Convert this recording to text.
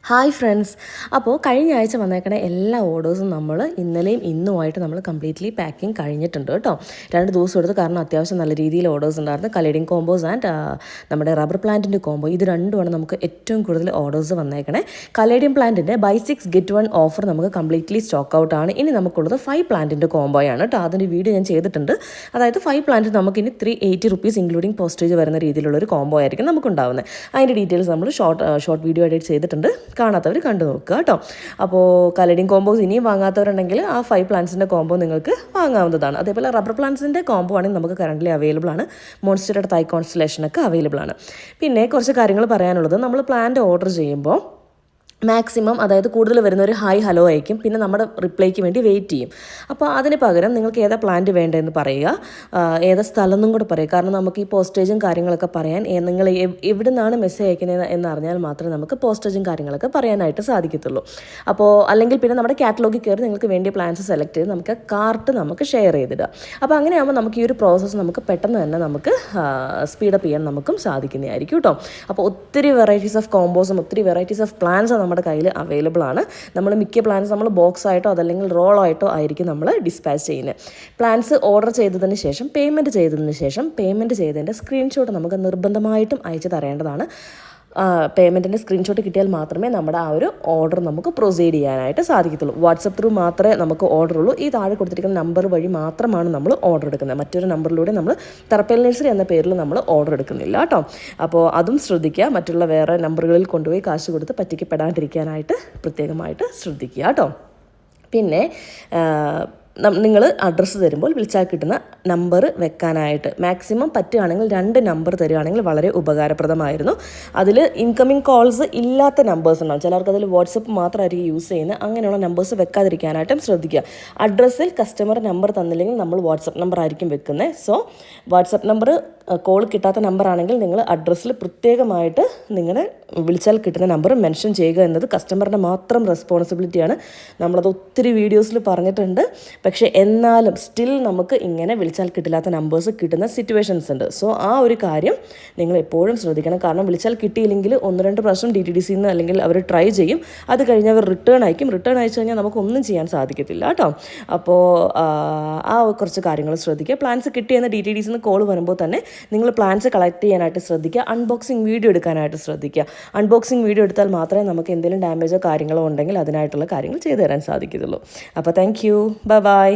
Hi friends. അപ്പോൾ കഴിഞ്ഞ ആഴ്ച വന്നേക്കണ എല്ലാ ഓർഡേഴ്സും നമ്മൾ ഇന്നലെയും ഇന്നുമായിട്ട് നമ്മൾ കംപ്ലീറ്റ്ലി പാക്കിംഗ് കഴിഞ്ഞിട്ടുണ്ട് കേട്ടോ. 2 ദിവസം എടുത്ത്, കാരണം അത്യാവശ്യം നല്ല രീതിയിൽ ഓർഡേഴ്സ് ഉണ്ടായിരുന്നു. കലേഡിയം കോമ്പോസ് ആൻഡ് നമ്മുടെ റബ്ബർ പ്ലാന്റിൻ്റെ കോംബോ, ഇത് രണ്ടുമാണ് നമുക്ക് ഏറ്റവും കൂടുതൽ ഓർഡേഴ്സ് വന്നേക്കണേ. കലേഡിയം പ്ലാന്റിൻ്റെ ബൈ 6 get 1 ഓഫർ നമുക്ക് കംപ്ലീറ്റ്ലി സ്റ്റോക്ക് ഔട്ടാണ്. ഇനി നമുക്കുള്ളത് 5 പ്ലാന്റിൻ്റെ കോംബോയാണ് കേട്ടോ. അതിൻ്റെ വീഡിയോ ഞാൻ ചെയ്തിട്ടുണ്ട്. അതായത് 5 പ്ലാന്റ് നമുക്കിനി 380 rupees ഇൻക്ലൂഡിങ് പോസ്റ്റേജ് വരുന്ന രീതിയിലുള്ളൊരു കോംബോ ആയിരിക്കും നമുക്കുണ്ടാവുന്നത്. അതിൻ്റെ ഡീറ്റെയിൽസ് നമ്മൾ ഷോർട്ട് വീഡിയോ എഡിറ്റ് ചെയ്തിട്ടുണ്ട്. കാണാത്തവർ കണ്ടു നോക്കുക കേട്ടോ. അപ്പോൾ കലേഡിയം കോമ്പോസ് ഇനിയും വാങ്ങാത്തവരുണ്ടെങ്കിൽ ആ 5 പ്ലാന്റ്സിൻ്റെ കോംബോ നിങ്ങൾക്ക് വാങ്ങാവുന്നതാണ്. അതേപോലെ റബ്ബർ പ്ലാന്റ്സിൻ്റെ കോംബോ ആണെങ്കിൽ നമുക്ക് കറൻ്റ്ലി അവൈലബിൾ ആണ്. മോൺസ്റ്ററുടെ തൈ കോൺസ്റ്റലേഷനൊക്കെ അവൈലബിൾ ആണ്. പിന്നെ കുറച്ച് കാര്യങ്ങൾ പറയാനുള്ളത്, നമ്മൾ പ്ലാന്റ് ഓർഡർ ചെയ്യുമ്പോൾ മാക്സിമം, അതായത് കൂടുതൽ വരുന്ന ഒരു ഹായ് ഹലോ അയക്കും, പിന്നെ നമ്മുടെ റിപ്ലൈക്ക് വേണ്ടി വെയിറ്റ് ചെയ്യും. അപ്പോൾ അതിന് പകരം നിങ്ങൾക്ക് ഏതാ പ്ലാന്റ് വേണ്ടതെന്ന് പറയുക, ഏതാ സ്ഥലം എന്നും കൂടെ പറയുക. കാരണം നമുക്ക് ഈ പോസ്റ്റേജും കാര്യങ്ങളൊക്കെ പറയാൻ, നിങ്ങൾ എവിടെ നിന്നാണ് മെസ്സേജ് അയക്കുന്നത് എന്ന് അറിഞ്ഞാൽ മാത്രമേ നമുക്ക് പോസ്റ്റേജും കാര്യങ്ങളൊക്കെ പറയാനായിട്ട് സാധിക്കത്തുള്ളൂ. അപ്പോൾ അല്ലെങ്കിൽ പിന്നെ നമ്മുടെ കാറ്റലോഗിൽ കയറി നിങ്ങൾക്ക് വേണ്ടിയ പ്ലാൻസ് സെലക്ട് ചെയ്ത് നമുക്ക് കാർട്ട് നമുക്ക് ഷെയർ ചെയ്തിടുക. അപ്പോൾ അങ്ങനെയാകുമ്പോൾ നമുക്ക് ഈ ഒരു പ്രോസസ്സ് നമുക്ക് പെട്ടെന്ന് തന്നെ നമുക്ക് സ്പീഡപ്പ് ചെയ്യാൻ നമുക്കും സാധിക്കുന്നതായിരിക്കും കേട്ടോ. അപ്പോൾ ഒത്തിരി വെറൈറ്റീസ് ഓഫ് കോമ്പോസും ഒത്തിരി വെറൈറ്റീസ് ഓഫ് പ്ലാൻസും നമ്മുടെ കയ്യിൽ അവൈലബിൾ ആണ്. നമ്മൾ മിക്ക പ്ലാൻസ് നമ്മൾ ബോക്സ് ആയിട്ടോ അതല്ലെങ്കിൽ റോൾ ആയിട്ടോ ആയിരിക്കും നമ്മൾ ഡിസ്പാച്ച് ചെയ്യുന്നത്. പ്ലാൻസ് ഓർഡർ ചെയ്തതിന് ശേഷം പേയ്മെൻറ്റ് ചെയ്തതിൻ്റെ സ്ക്രീൻഷോട്ട് നമുക്ക് നിർബന്ധമായിട്ടും അയച്ചു തരേണ്ടതാണ്. പേയ്മെൻറ്റിൻ്റെ സ്ക്രീൻഷോട്ട് കിട്ടിയാൽ മാത്രമേ നമ്മുടെ ആ ഒരു ഓർഡർ നമുക്ക് പ്രൊസീഡ് ചെയ്യാനായിട്ട് സാധിക്കത്തുള്ളൂ. വാട്സപ്പ് ത്രൂ മാത്രമേ നമുക്ക് ഓർഡർ ഉള്ളൂ. ഈ താഴെ കൊടുത്തിരിക്കുന്ന നമ്പർ വഴി മാത്രമാണ് നമ്മൾ ഓർഡർ എടുക്കുന്നത്. മറ്റൊരു നമ്പറിലൂടെ നമ്മൾ തറപ്പേൽ നഴ്സറി എന്ന പേരിൽ നമ്മൾ ഓർഡർ എടുക്കുന്നില്ല കേട്ടോ. അപ്പോൾ അതും ശ്രദ്ധിക്കുക. മറ്റുള്ള വേറെ നമ്പറുകളിൽ കൊണ്ടുപോയി കാശ് കൊടുത്ത് പറ്റിക്കപ്പെടാണ്ടിരിക്കാനായിട്ട് പ്രത്യേകമായിട്ട് ശ്രദ്ധിക്കുക കേട്ടോ. പിന്നെ നിങ്ങൾ അഡ്രസ്സ് തരുമ്പോൾ വിളിച്ചാൽ കിട്ടുന്ന നമ്പർ വെക്കാനായിട്ട് മാക്സിമം പറ്റുകയാണെങ്കിൽ 2 നമ്പർ തരികയാണെങ്കിൽ വളരെ ഉപകാരപ്രദമായിരുന്നു. അതിൽ ഇൻകമിങ് കോൾസ് ഇല്ലാത്ത നമ്പേഴ്സ് ഉണ്ടാവും. ചിലർക്ക് അതിൽ വാട്സപ്പ് മാത്രമായിരിക്കും യൂസ് ചെയ്യുന്നത്. അങ്ങനെയുള്ള നമ്പേഴ്സ് വെക്കാതിരിക്കാനായിട്ടും ശ്രദ്ധിക്കുക. അഡ്രസ്സിൽ കസ്റ്റമർ നമ്പർ തന്നില്ലെങ്കിൽ നമ്മൾ വാട്സപ്പ് നമ്പർ ആയിരിക്കും വെക്കുന്നത്. സോ വാട്സപ്പ് നമ്പർ കോൾ കിട്ടാത്ത നമ്പറാണെങ്കിൽ നിങ്ങൾ അഡ്രസ്സിൽ പ്രത്യേകമായിട്ട് നിങ്ങളുടെ വിളിച്ചാൽ കിട്ടുന്ന നമ്പർ മെൻഷൻ ചെയ്യുക എന്നത് കസ്റ്റമറിൻ്റെ മാത്രം റെസ്പോൺസിബിലിറ്റിയാണ്. നമ്മളത് ഒത്തിരി വീഡിയോസിൽ പറഞ്ഞിട്ടുണ്ട്. പക്ഷേ എന്നാലും സ്റ്റിൽ നമുക്ക് ഇങ്ങനെ വിളിച്ചാൽ കിട്ടില്ലാത്ത നമ്പേഴ്സ് കിട്ടുന്ന സിറ്റുവേഷൻസ് ഉണ്ട്. സോ ആ ഒരു കാര്യം നിങ്ങൾ എപ്പോഴും ശ്രദ്ധിക്കണം. കാരണം വിളിച്ചാൽ കിട്ടിയില്ലെങ്കിൽ 1-2 പ്രാവശ്യം DTDC അല്ലെങ്കിൽ അവർ ട്രൈ ചെയ്യും. അത് കഴിഞ്ഞ് അവർ റിട്ടേൺ അയക്കും. റിട്ടേൺ അയച്ചു കഴിഞ്ഞാൽ നമുക്കൊന്നും ചെയ്യാൻ സാധിക്കത്തില്ല കേട്ടോ. അപ്പോൾ ആ കുറച്ച് കാര്യങ്ങൾ ശ്രദ്ധിക്കുക. പ്ലാൻസ് കിട്ടിയെന്ന് DTDC കോൾ വരുമ്പോൾ തന്നെ നിങ്ങൾ പ്ലാൻസ് കളക്ട് ചെയ്യാനായിട്ട് ശ്രദ്ധിക്കുക. അൺബോക്സിങ് വീഡിയോ എടുക്കാനായിട്ട് ശ്രദ്ധിക്കുക. അൺബോക്സിങ് വീഡിയോ എടുത്താൽ മാത്രമേ നമുക്ക് എന്തെങ്കിലും ഡാമേജോ കാര്യങ്ങളോ ഉണ്ടെങ്കിൽ അതിനായിട്ടുള്ള കാര്യങ്ങൾ ചെയ്തു തരാൻ സാധിക്കത്തുള്ളൂ. അപ്പോൾ താങ്ക് യു. ബൈ.